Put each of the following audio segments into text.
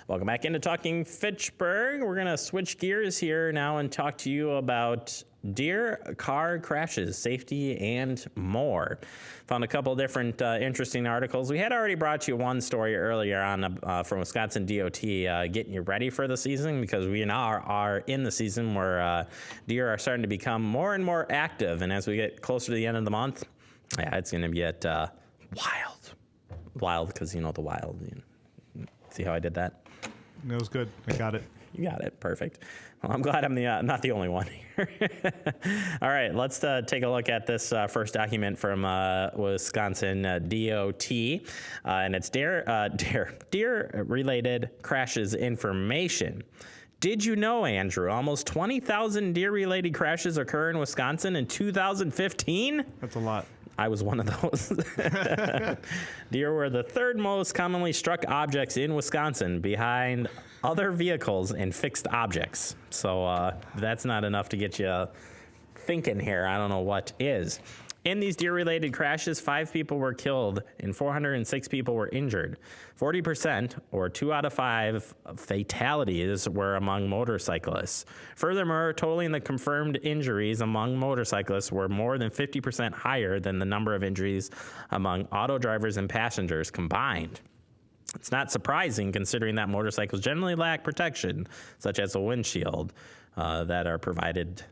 Welcome back into Talking Fitchburg. We're going to switch gears here now and talk to you about deer, car crashes, safety, and more. Found a couple different interesting articles. We had already brought you one story earlier on from Wisconsin DOT getting you ready for the season, because we now are in the season where deer are starting to become more and more active. And as we get closer to the end of the month, yeah, it's going to get wild. Wild because, you know, the wild. See how I did that? That was good. I got it. You got it. Perfect. Well, I'm glad I'm not the only one here. All right, let's take a look at this first document from Wisconsin DOT, and it's deer-related crashes information. Did you know, Andrew, almost 20,000 deer-related crashes occur in Wisconsin in 2015? That's a lot. I was one of those. Deer were the third most commonly struck objects in Wisconsin, behind other vehicles and fixed objects. So that's not enough to get you thinking here. I don't know what is. In these deer-related crashes, 5 people were killed and 406 people were injured. 40%, or 2 out of 5 fatalities, were among motorcyclists. Furthermore, totaling the confirmed injuries among motorcyclists were more than 50% higher than the number of injuries among auto drivers and passengers combined. It's not surprising, considering that motorcycles generally lack protection, such as a windshield, that are provided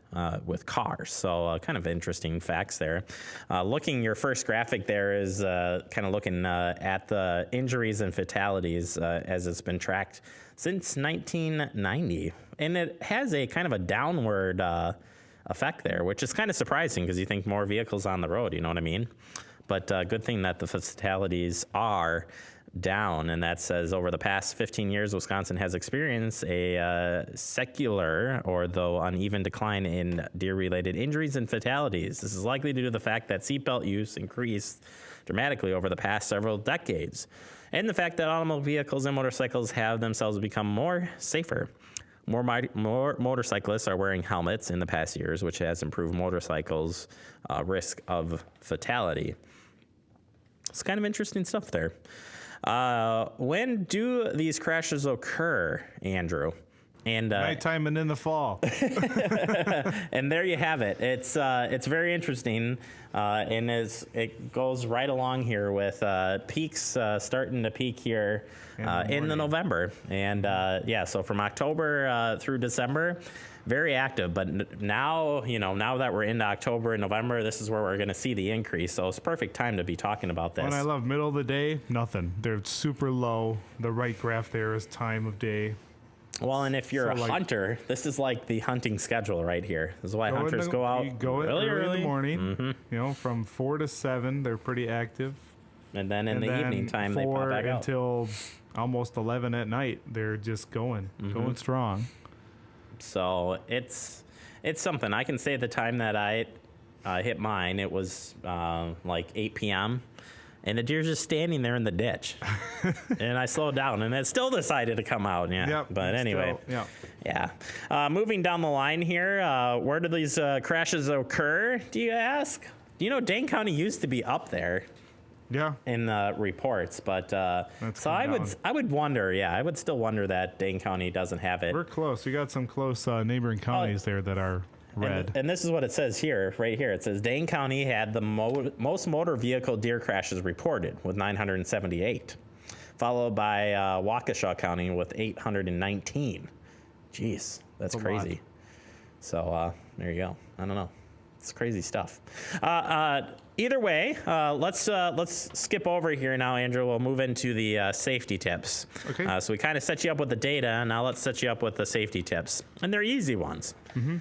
with cars. So kind of interesting facts there. Your first graphic there is kind of looking at the injuries and fatalities as it's been tracked since 1990. And it has a kind of a downward effect there, which is kind of surprising because you think more vehicles on the road, you know what I mean? But good thing that the fatalities are down, and that says over the past 15 years, Wisconsin has experienced a secular, or though uneven, decline in deer-related injuries and fatalities. This is likely due to the fact that seatbelt use increased dramatically over the past several decades, and the fact that automobile vehicles and motorcycles have themselves become more safer. More motorcyclists are wearing helmets in the past years, which has improved motorcycles' risk of fatality. It's kind of interesting stuff there. When do these crashes occur, Andrew? And nighttime and in the fall. And there you have it. It's very interesting, and it goes right along here with peaks starting to peak here in the November, and so from October through December. Very active, but now that we're into October and November, this is where we're going to see the increase. So it's a perfect time to be talking about this. And I love middle of the day, nothing. They're super low. The right graph there is time of day. Well, and if you're a hunter, this is like the hunting schedule right here. This is why hunters go out really early in the morning. Mm-hmm. You know, from 4 to 7, they're pretty active. And then in the evening time, they pop back out. Until almost 11 at night, they're just going strong. So it's something. I can say the time that I hit mine, it was like 8 p.m. and the deer's just standing there in the ditch. And I slowed down, and it still decided to come out. Yeah. Yep, but anyway, moving down the line here, where do these crashes occur, do you ask? Do you know Dane County used to be up there? Yeah. In the reports, but so I would wonder. Yeah, I would still wonder that Dane County doesn't have it. We're close. We got some close neighboring counties there that are red. And this is what it says here, right here. It says Dane County had the most motor vehicle deer crashes reported with 978, followed by Waukesha County with 819. Jeez, that's crazy. Lot. So there you go. I don't know. It's crazy stuff. Either way, let's skip over here now, Andrew. We'll move into the safety tips. Okay. So we kind of set you up with the data, and now let's set you up with the safety tips. And they're easy ones. Mm-hmm.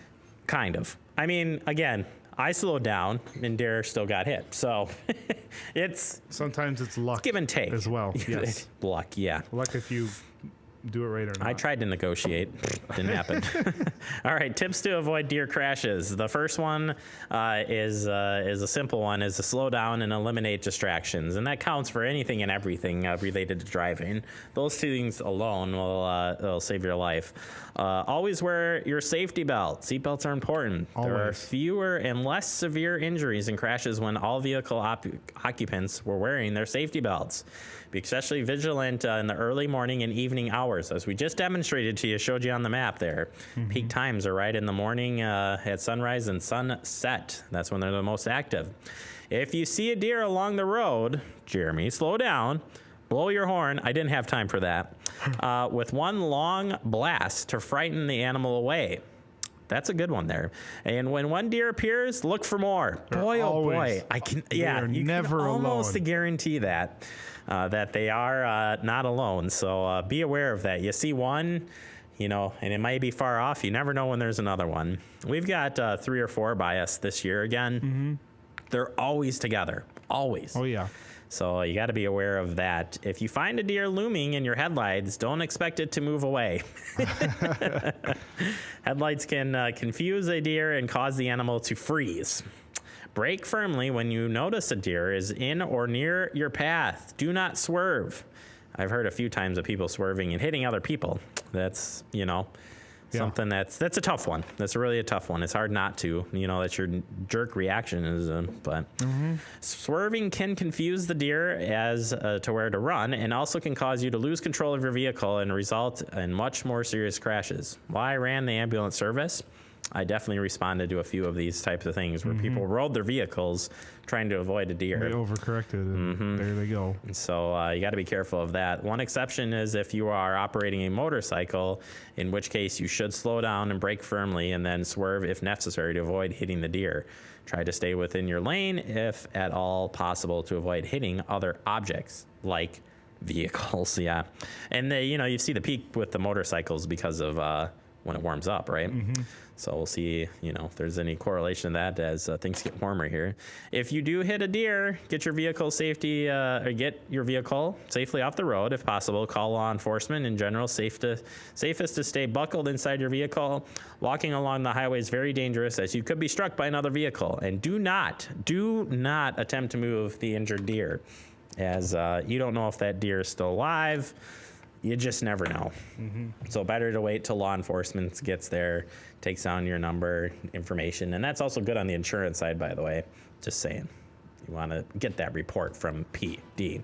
Kind of. I mean, again, I slowed down, and deer still got hit. So sometimes it's luck. Give and take. As well, yes. Luck, yeah. Luck if you do it right or not. I tried to negotiate. Didn't happen. All right, tips to avoid deer crashes. The first one is a simple one, is to slow down and eliminate distractions. And that counts for anything and everything related to driving. Those two things alone will save your life. Always wear your safety belt. Seatbelts are important. Always. There are fewer and less severe injuries and crashes when all vehicle occupants were wearing their safety belts. Be especially vigilant in the early morning and evening hours, as we just demonstrated to you, showed you on the map there. Peak times are right in the morning at sunrise and sunset. That's when they're the most active. If you see a deer along the road, Jeremy, slow down, blow your horn. I didn't have time for that. With one long blast to frighten the animal away. That's a good one there. And when one deer appears, look for more. Boy, oh boy, I can. Yeah, you never can almost alone. guarantee that they are not alone. So be aware of that. You see one, and it might be far off. You never know when there's another one. We've got 3 or 4 by us this year again. They're always together, always. Oh yeah. So you got to be aware of that. If you find a deer looming in your headlights, don't expect it to move away. Headlights can confuse a deer and cause the animal to freeze. Brake firmly when you notice a deer is in or near your path. Do not swerve. I've heard a few times of people swerving and hitting other people. That's, something that's a tough one. That's really a tough one. It's hard not to. That's your jerk reaction is, but swerving can confuse the deer as to where to run, and also can cause you to lose control of your vehicle and result in much more serious crashes. While I ran the ambulance service, I definitely responded to a few of these types of things where people rode their vehicles trying to avoid a deer. They overcorrected, and there they go. So you got to be careful of that. One exception is if you are operating a motorcycle, in which case you should slow down and brake firmly and then swerve if necessary to avoid hitting the deer. Try to stay within your lane if at all possible to avoid hitting other objects like vehicles. Yeah. And you see the peak with the motorcycles because of when it warms up, right? So we'll see, if there's any correlation to that as things get warmer here. If you do hit a deer, get your vehicle safely off the road if possible. Call law enforcement. In general, safest to stay buckled inside your vehicle. Walking along the highway is very dangerous as you could be struck by another vehicle. And do not attempt to move the injured deer, as you don't know if that deer is still alive. You just never know. So better to wait till law enforcement gets there, takes down your number, information. And that's also good on the insurance side, by the way. Just saying. You want to get that report from PD.